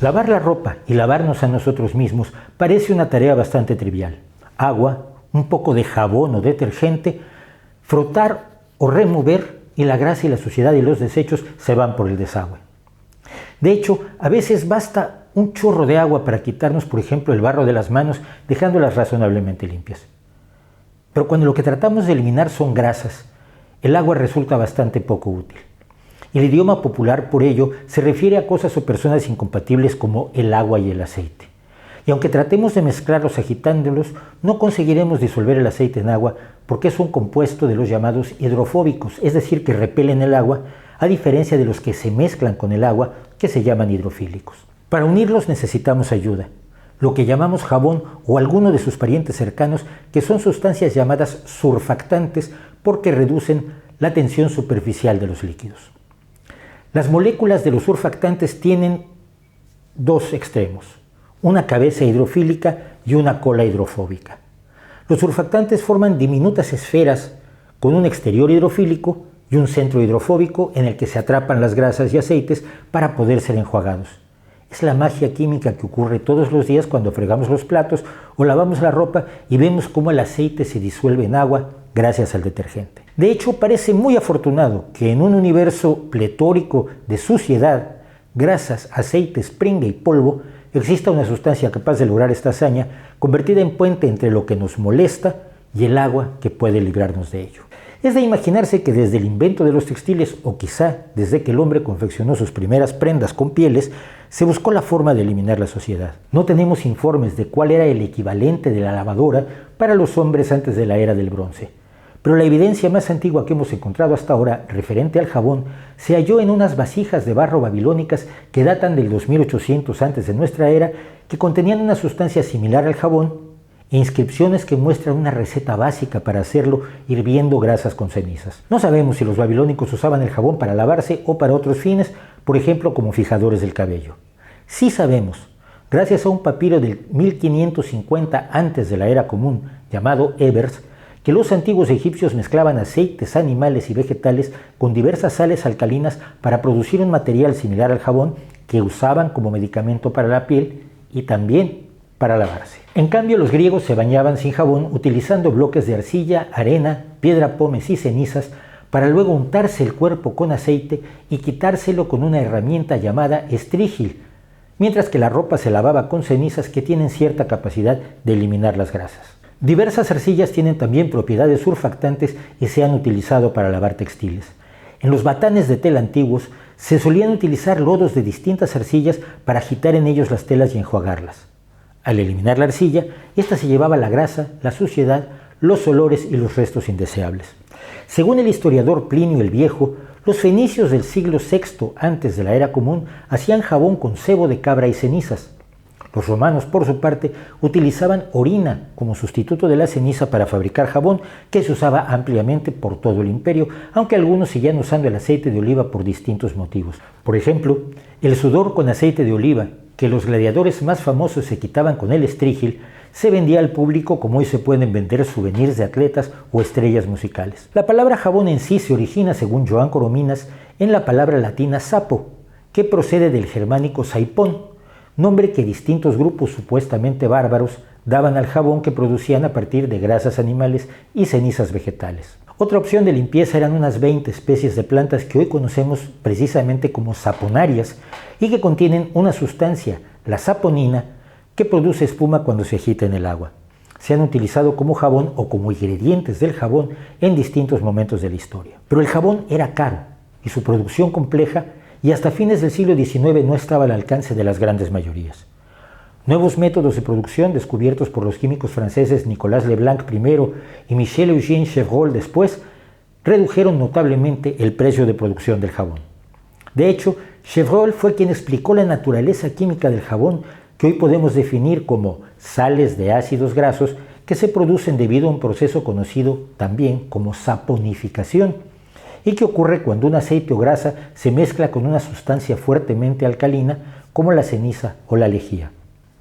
Lavar la ropa y lavarnos a nosotros mismos parece una tarea bastante trivial. Agua, un poco de jabón o detergente, frotar o remover y la grasa y la suciedad y los desechos se van por el desagüe. De hecho, a veces basta un chorro de agua para quitarnos, por ejemplo, el barro de las manos, dejándolas razonablemente limpias. Pero cuando lo que tratamos de eliminar son grasas, el agua resulta bastante poco útil. El idioma popular, por ello, se refiere a cosas o personas incompatibles como el agua y el aceite. Y aunque tratemos de mezclarlos agitándolos, no conseguiremos disolver el aceite en agua porque es un compuesto de los llamados hidrofóbicos, es decir, que repelen el agua, a diferencia de los que se mezclan con el agua, que se llaman hidrofílicos. Para unirlos necesitamos ayuda, lo que llamamos jabón o alguno de sus parientes cercanos, que son sustancias llamadas surfactantes porque reducen la tensión superficial de los líquidos. Las moléculas de los surfactantes tienen dos extremos, una cabeza hidrofílica y una cola hidrofóbica. Los surfactantes forman diminutas esferas con un exterior hidrofílico y un centro hidrofóbico en el que se atrapan las grasas y aceites para poder ser enjuagados. Es la magia química que ocurre todos los días cuando fregamos los platos o lavamos la ropa y vemos cómo el aceite se disuelve en agua gracias al detergente. De hecho, parece muy afortunado que en un universo pletórico de suciedad, grasas, aceites, pringue y polvo, exista una sustancia capaz de lograr esta hazaña, convertida en puente entre lo que nos molesta y el agua que puede librarnos de ello. Es de imaginarse que desde el invento de los textiles, o quizá desde que el hombre confeccionó sus primeras prendas con pieles, se buscó la forma de eliminar la suciedad. No tenemos informes de cuál era el equivalente de la lavadora para los hombres antes de la era del bronce. Pero la evidencia más antigua que hemos encontrado hasta ahora, referente al jabón, se halló en unas vasijas de barro babilónicas que datan del 2800 antes de nuestra era, que contenían una sustancia similar al jabón e inscripciones que muestran una receta básica para hacerlo hirviendo grasas con cenizas. No sabemos si los babilónicos usaban el jabón para lavarse o para otros fines, por ejemplo como fijadores del cabello. Sí sabemos, gracias a un papiro del 1550 antes de la era común llamado Ebers, que los antiguos egipcios mezclaban aceites animales y vegetales con diversas sales alcalinas para producir un material similar al jabón que usaban como medicamento para la piel y también para lavarse. En cambio, los griegos se bañaban sin jabón utilizando bloques de arcilla, arena, piedra pómez y cenizas para luego untarse el cuerpo con aceite y quitárselo con una herramienta llamada estrígil, mientras que la ropa se lavaba con cenizas que tienen cierta capacidad de eliminar las grasas. Diversas arcillas tienen también propiedades surfactantes y se han utilizado para lavar textiles. En los batanes de tela antiguos se solían utilizar lodos de distintas arcillas para agitar en ellos las telas y enjuagarlas. Al eliminar la arcilla, ésta se llevaba la grasa, la suciedad, los olores y los restos indeseables. Según el historiador Plinio el Viejo, los fenicios del siglo VI antes de la era común hacían jabón con sebo de cabra y cenizas. Los romanos, por su parte, utilizaban orina como sustituto de la ceniza para fabricar jabón, que se usaba ampliamente por todo el imperio, aunque algunos seguían usando el aceite de oliva por distintos motivos. Por ejemplo, el sudor con aceite de oliva, que los gladiadores más famosos se quitaban con el estrígil, se vendía al público como hoy se pueden vender souvenirs de atletas o estrellas musicales. La palabra jabón en sí se origina, según Joan Corominas, en la palabra latina sapo, que procede del germánico saipón, nombre que distintos grupos supuestamente bárbaros daban al jabón que producían a partir de grasas animales y cenizas vegetales. Otra opción de limpieza eran unas 20 especies de plantas que hoy conocemos precisamente como saponarias y que contienen una sustancia, la saponina, que produce espuma cuando se agita en el agua. Se han utilizado como jabón o como ingredientes del jabón en distintos momentos de la historia. Pero el jabón era caro y su producción compleja, y hasta fines del siglo XIX no estaba al alcance de las grandes mayorías. Nuevos métodos de producción descubiertos por los químicos franceses Nicolas Leblanc primero y Michel-Eugène Chevreul después redujeron notablemente el precio de producción del jabón. De hecho, Chevreul fue quien explicó la naturaleza química del jabón, que hoy podemos definir como sales de ácidos grasos que se producen debido a un proceso conocido también como saponificación, y que ocurre cuando un aceite o grasa se mezcla con una sustancia fuertemente alcalina como la ceniza o la lejía.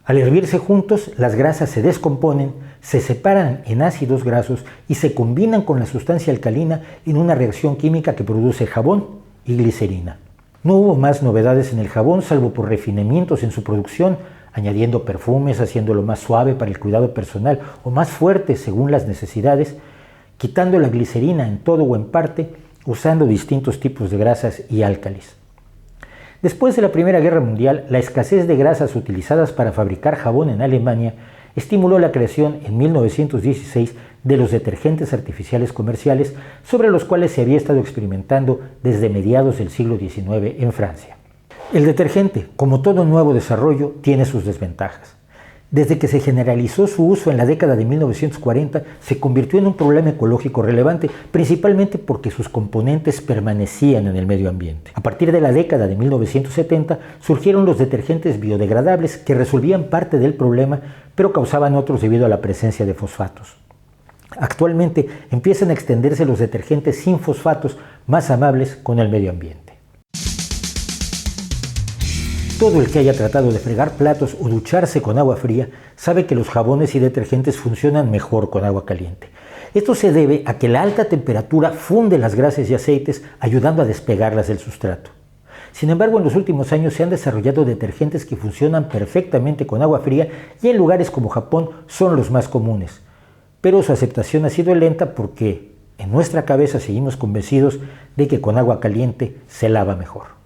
Al hervirse juntos, las grasas se descomponen, se separan en ácidos grasos y se combinan con la sustancia alcalina en una reacción química que produce jabón y glicerina. No hubo más novedades en el jabón salvo por refinamientos en su producción, añadiendo perfumes, haciéndolo más suave para el cuidado personal o más fuerte según las necesidades, quitando la glicerina en todo o en parte, usando distintos tipos de grasas y álcalis. Después de la Primera Guerra Mundial, la escasez de grasas utilizadas para fabricar jabón en Alemania estimuló la creación en 1916 de los detergentes artificiales comerciales, sobre los cuales se había estado experimentando desde mediados del siglo XIX en Francia. El detergente, como todo nuevo desarrollo, tiene sus desventajas. Desde que se generalizó su uso en la década de 1940, se convirtió en un problema ecológico relevante, principalmente porque sus componentes permanecían en el medio ambiente. A partir de la década de 1970, surgieron los detergentes biodegradables que resolvían parte del problema, pero causaban otros debido a la presencia de fosfatos. Actualmente empiezan a extenderse los detergentes sin fosfatos, más amables con el medio ambiente. Todo el que haya tratado de fregar platos o ducharse con agua fría sabe que los jabones y detergentes funcionan mejor con agua caliente. Esto se debe a que la alta temperatura funde las grasas y aceites, ayudando a despegarlas del sustrato. Sin embargo, en los últimos años se han desarrollado detergentes que funcionan perfectamente con agua fría y en lugares como Japón son los más comunes. Pero su aceptación ha sido lenta porque en nuestra cabeza seguimos convencidos de que con agua caliente se lava mejor.